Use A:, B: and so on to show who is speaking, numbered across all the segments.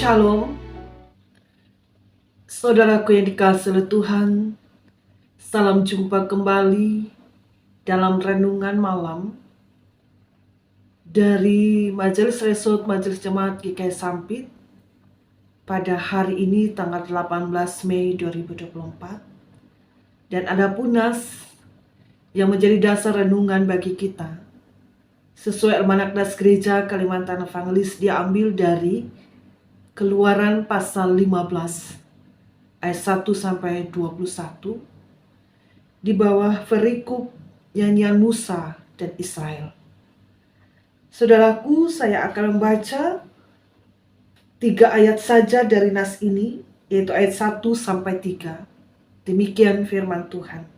A: Shalom, saudaraku yang dikasihi oleh Tuhan. Salam jumpa kembali dalam renungan malam dari Majelis Resort Majelis Jemaat GKI Sampit pada hari ini tanggal 18 Mei 2024. Dan ada punas yang menjadi dasar renungan bagi kita. Sesuai Almanak Das Gereja Kalimantan Evangelis diambil dari Keluaran pasal 15 ayat 1 sampai 21 di bawah perikop nyanyian Musa dan Israel. Saudaraku, saya akan membaca 3 ayat saja dari nas ini, yaitu ayat 1 sampai 3. Demikian firman Tuhan.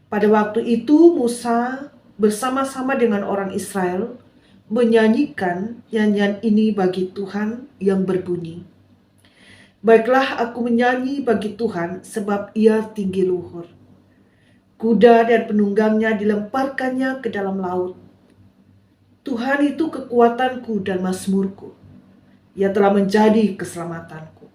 A: Pada waktu itu Musa bersama-sama dengan orang Israel menyanyikan nyanyian ini bagi Tuhan yang berbunyi, "Baiklah aku menyanyi bagi Tuhan sebab ia tinggi luhur. Kuda dan penunggangnya dilemparkannya ke dalam laut. Tuhan itu kekuatanku dan mazmurku. Ia telah menjadi keselamatanku.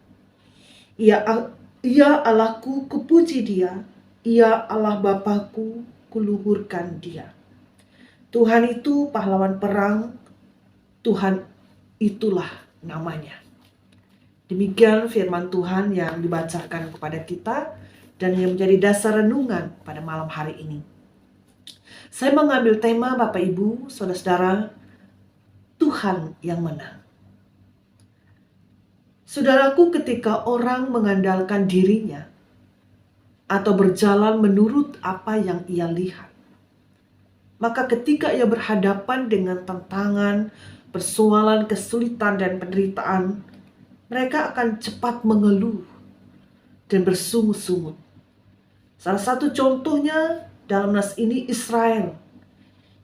A: Ia Allahku, kupuji dia. Ia Allah Bapakku, kuluhurkan dia. Tuhan itu pahlawan perang. Tuhan itulah namanya." Demikian firman Tuhan yang dibacakan kepada kita dan yang menjadi dasar renungan pada malam hari ini. Saya mengambil tema, Bapak Ibu, Saudara-saudara, Tuhan yang menang. Saudaraku, ketika orang mengandalkan dirinya atau berjalan menurut apa yang ia lihat, maka ketika ia berhadapan dengan tantangan, persoalan, kesulitan, dan penderitaan, mereka akan cepat mengeluh dan bersungut-sungut. Salah satu contohnya dalam nas ini Israel.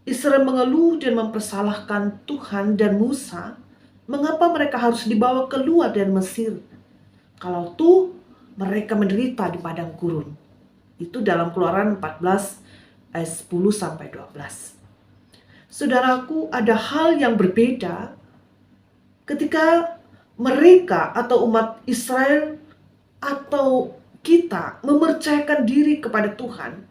A: Israel mengeluh dan mempersalahkan Tuhan dan Musa, mengapa mereka harus dibawa keluar dari Mesir, kalau tuh mereka menderita di padang gurun. Itu dalam Keluaran 14 ayat 10 sampai 12. Saudaraku, ada hal yang berbeda ketika mereka atau umat Israel atau kita mempercayakan diri kepada Tuhan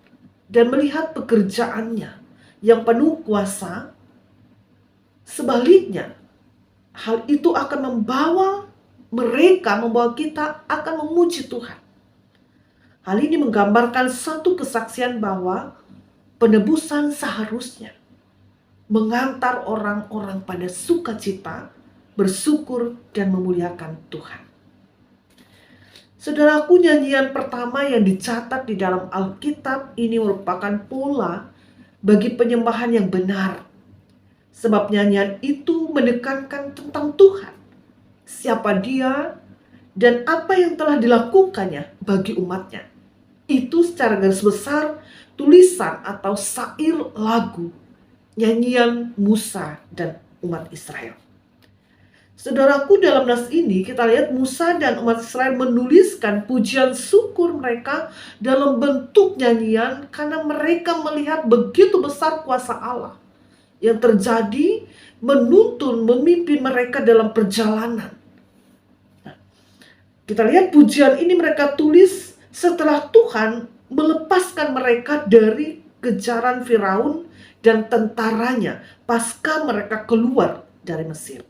A: dan melihat pekerjaannya yang penuh kuasa. Sebaliknya, hal itu akan membawa kita akan memuji Tuhan. Hal ini menggambarkan satu kesaksian bahwa penebusan seharusnya mengantar orang-orang pada sukacita, bersyukur, dan memuliakan Tuhan. Saudaraku, nyanyian pertama yang dicatat di dalam Alkitab ini merupakan pola bagi penyembahan yang benar. Sebab nyanyian itu menekankan tentang Tuhan, siapa Dia, dan apa yang telah dilakukannya bagi umatnya. Itu secara garis besar tulisan atau syair lagu nyanyian Musa dan umat Israel. Saudaraku, dalam nas ini kita lihat Musa dan umat Israel menuliskan pujian syukur mereka dalam bentuk nyanyian karena mereka melihat begitu besar kuasa Allah yang terjadi menuntun, memimpin mereka dalam perjalanan. Kita lihat pujian ini mereka tulis setelah Tuhan melepaskan mereka dari kejaran Firaun dan tentaranya pasca mereka keluar dari Mesir.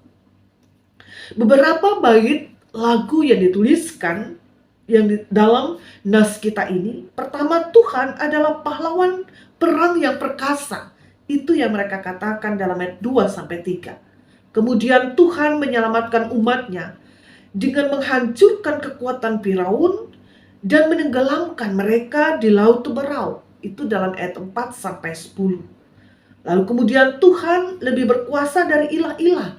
A: Beberapa bait lagu yang dituliskan yang di dalam nas kita ini, pertama, Tuhan adalah pahlawan perang yang perkasa. Itu yang mereka katakan dalam ayat 2 sampai 3. Kemudian Tuhan menyelamatkan umatnya dengan menghancurkan kekuatan Firaun dan menenggelamkan mereka di Laut Teberau. Itu dalam ayat 4 sampai 10. Lalu kemudian Tuhan lebih berkuasa dari ilah-ilah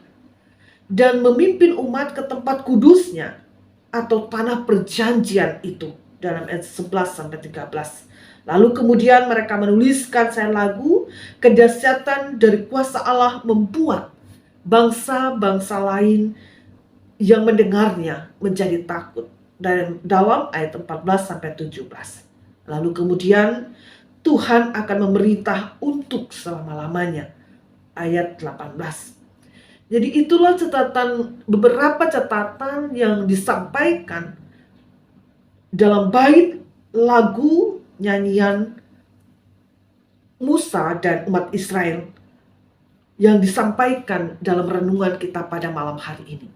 A: dan memimpin umat ke tempat kudusnya atau tanah perjanjian itu dalam ayat 11 sampai 13. Lalu kemudian mereka menuliskan syair lagu, kedahsyatan dari kuasa Allah membuat bangsa-bangsa lain yang mendengarnya menjadi takut. Dalam ayat 14 sampai 17. Lalu kemudian Tuhan akan memerintah untuk selama-lamanya. Ayat 18. Jadi itulah beberapa catatan yang disampaikan dalam bait lagu nyanyian Musa dan umat Israel yang disampaikan dalam renungan kita pada malam hari ini.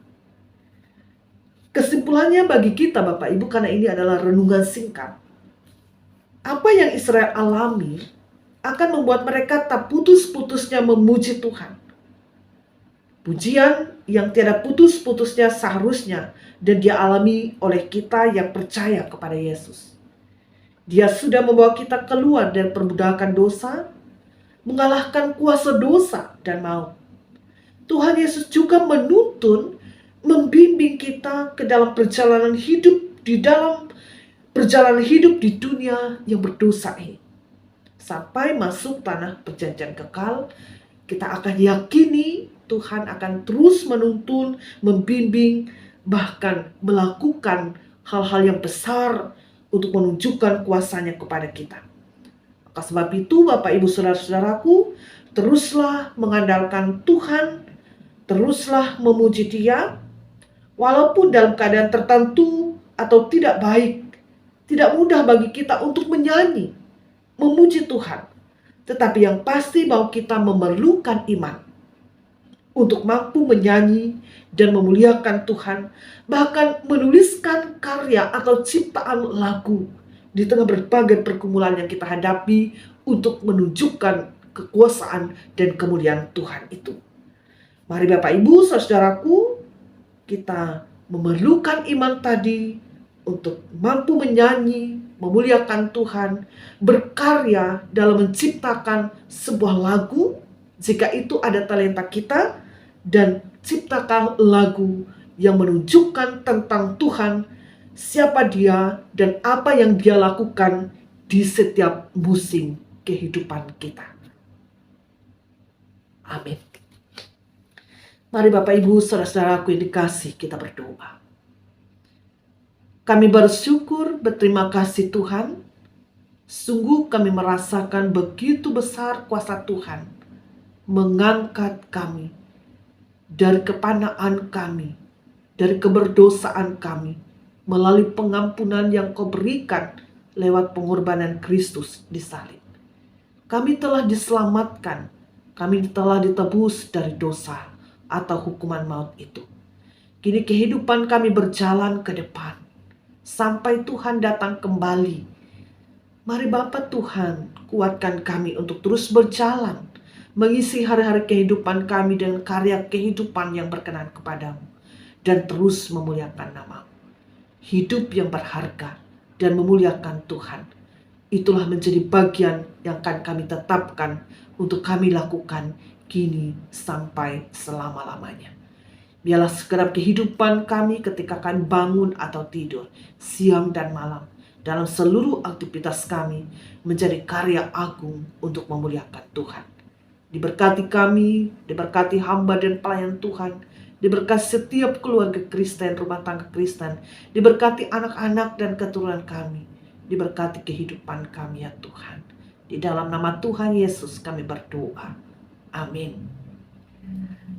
A: Kesimpulannya bagi kita Bapak Ibu, karena ini adalah renungan singkat, apa yang Israel alami akan membuat mereka tak putus-putusnya memuji Tuhan. Pujian yang tiada putus-putusnya seharusnya dan dia alami oleh kita yang percaya kepada Yesus. Dia sudah membawa kita keluar dari perbudakan dosa, mengalahkan kuasa dosa dan maut. Tuhan Yesus juga menuntun, membimbing kita ke dalam perjalanan hidup di dunia yang berdosa ini. Sampai masuk tanah perjanjian kekal, kita akan yakini Tuhan akan terus menuntun, membimbing, bahkan melakukan hal-hal yang besar untuk menunjukkan kuasanya kepada kita. Maka sebab itu Bapak Ibu Saudara-saudaraku, teruslah mengandalkan Tuhan, teruslah memuji Dia, walaupun dalam keadaan tertentu atau tidak baik, tidak mudah bagi kita untuk menyanyi, memuji Tuhan. Tetapi yang pasti bahwa kita memerlukan iman untuk mampu menyanyi dan memuliakan Tuhan, bahkan menuliskan karya atau ciptaan lagu di tengah berbagai pergumulan yang kita hadapi untuk menunjukkan kekuasaan dan kemuliaan Tuhan itu. Mari Bapak Ibu, saudaraku, kita memerlukan iman tadi untuk mampu menyanyi, memuliakan Tuhan, berkarya dalam menciptakan sebuah lagu, jika itu ada talenta kita, dan ciptakan lagu yang menunjukkan tentang Tuhan, siapa Dia, dan apa yang Dia lakukan di setiap musim kehidupan kita. Amin. Mari Bapak Ibu Saudara-saudaraku yang dikasih, kita berdoa. Kami bersyukur, berterima kasih Tuhan. Sungguh kami merasakan begitu besar kuasa Tuhan mengangkat kami dari kepanaan kami, dari keberdosaan kami, melalui pengampunan yang Kau berikan lewat pengorbanan Kristus di salib. Kami telah diselamatkan, kami telah ditebus dari dosa atau hukuman maut itu. Kini kehidupan kami berjalan ke depan, sampai Tuhan datang kembali. Mari Bapa Tuhan, kuatkan kami untuk terus berjalan, mengisi hari-hari kehidupan kami dengan karya kehidupan yang berkenan kepadamu, dan terus memuliakan nama-Mu. Hidup yang berharga dan memuliakan Tuhan, itulah menjadi bagian yang akan kami tetapkan untuk kami lakukan kini sampai selama-lamanya. Biarlah segenap kehidupan kami ketika kami bangun atau tidur, siang dan malam, dalam seluruh aktivitas kami menjadi karya agung untuk memuliakan Tuhan. Diberkati kami, diberkati hamba dan pelayan Tuhan, diberkati setiap keluarga Kristen, rumah tangga Kristen, diberkati anak-anak dan keturunan kami, diberkati kehidupan kami ya Tuhan. Di dalam nama Tuhan Yesus kami berdoa. Amin.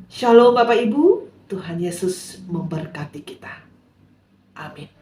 A: Shalom Bapak Ibu, Tuhan Yesus memberkati kita. Amin.